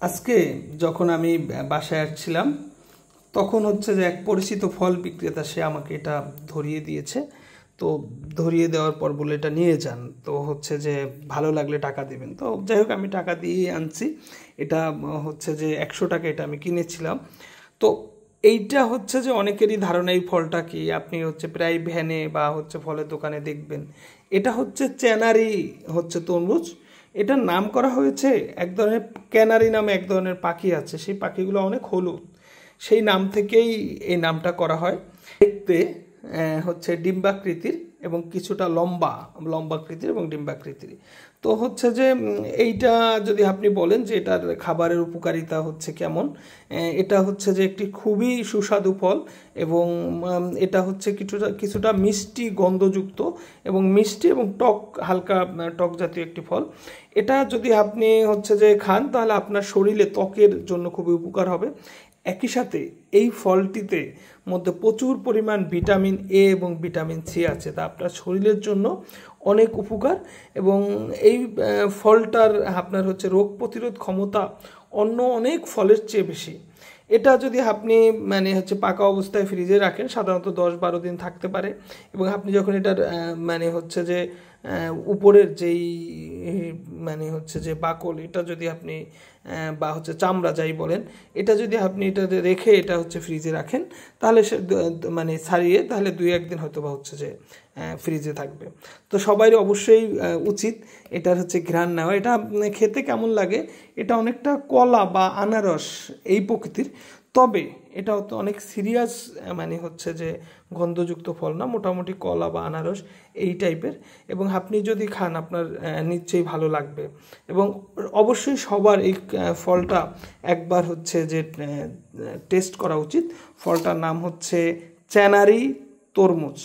আজকে যখন আমি বাসায় আসছিলাম তখন হচ্ছে যে এক পরিচিত ফল বিক্রেতা সে আমাকে এটা ধরিয়ে দিয়েছে। তো ধরিয়ে দেওয়ার পর বলে এটা নিয়ে যান, তো হচ্ছে যে ভালো লাগলে টাকা দিবেন। তো যাই হোক আমি টাকা দিয়ে আনছি। এটা হচ্ছে যে 100 টাকা এটা আমি কিনেছিলাম। তো এইটা হচ্ছে যে অনেকেরই ধারণা এই ফলটা কি, আপনি হচ্ছে প্রায় ভ্যানে বা হচ্ছে ফলের দোকানে দেখবেন। এটা হচ্ছে চেনারি হচ্ছে তরমুজ। এটার নাম করা হয়েছে এক ধরনের ক্যানারি নামে এক ধরনের পাখি আছে, সেই পাখিগুলো অনেক হলুদ, সেই নাম থেকেই এই নামটা করা হয়। দেখতে হচ্ছে ডিম্বাকৃতির এবং কিছুটা লম্বাকৃতির এবং ডিম্বাকৃতির। তো হচ্ছে যে এইটা যদি আপনি বলেন যে এটার খাবারের উপকারিতা হচ্ছে কেমন, এটা হচ্ছে যে একটি খুবই সুস্বাদু ফল এবং এটা হচ্ছে কিছুটা মিষ্টি গন্ধযুক্ত এবং মিষ্টি এবং টক, হালকা টক জাতীয় একটি ফল। এটা যদি আপনি হচ্ছে যে খান তাহলে আপনার শরীরে ত্বকের জন্য খুবই উপকার হবে। একই সাথে এই ফলটিতে মধ্যে প্রচুর পরিমাণ ভিটামিন এ এবং ভিটামিন সি আছে, তা আপনার শরীরের জন্য অনেক উপকার। এবং এই ফলটার আপনার হচ্ছে রোগ প্রতিরোধ ক্ষমতা অন্য অনেক ফলের চেয়ে বেশি। এটা যদি আপনি হচ্ছে পাকা অবস্থায় ফ্রিজে রাখেন সাধারণত 10-12 দিন থাকতে পারে। এবং আপনি যখন এটার হচ্ছে যে উপরের যেই হচ্ছে যে বাকল, এটা যদি আপনি বা হচ্ছে চামড়া যাই বলেন, এটা যদি আপনি এটা রেখে এটা হচ্ছে ফ্রিজে রাখেন তাহলে সে ছাড়িয়ে তাহলে 2-1 দিন হয়তো বা হচ্ছে যে ফ্রিজে থাকবে। তো সবারই অবশ্যই উচিত এটার হচ্ছে ঘ্রাণ নেওয়া। এটা খেতে কেমন লাগে, এটা অনেকটা কলা বা আনারস এই প্রকৃতির, তবে এটা তো অনেক সিরিয়াস হচ্ছে যে গন্ধযুক্ত ফল না, মোটামুটি কলা বা আনারস এই টাইপের। এবং আপনি যদি খান আপনার নিশ্চয়ই ভালো লাগবে। এবং অবশ্যই সবার এই ফলটা একবার হচ্ছে যে টেস্ট করা উচিত। ফলটার নাম হচ্ছে চেনারি তরমুজ।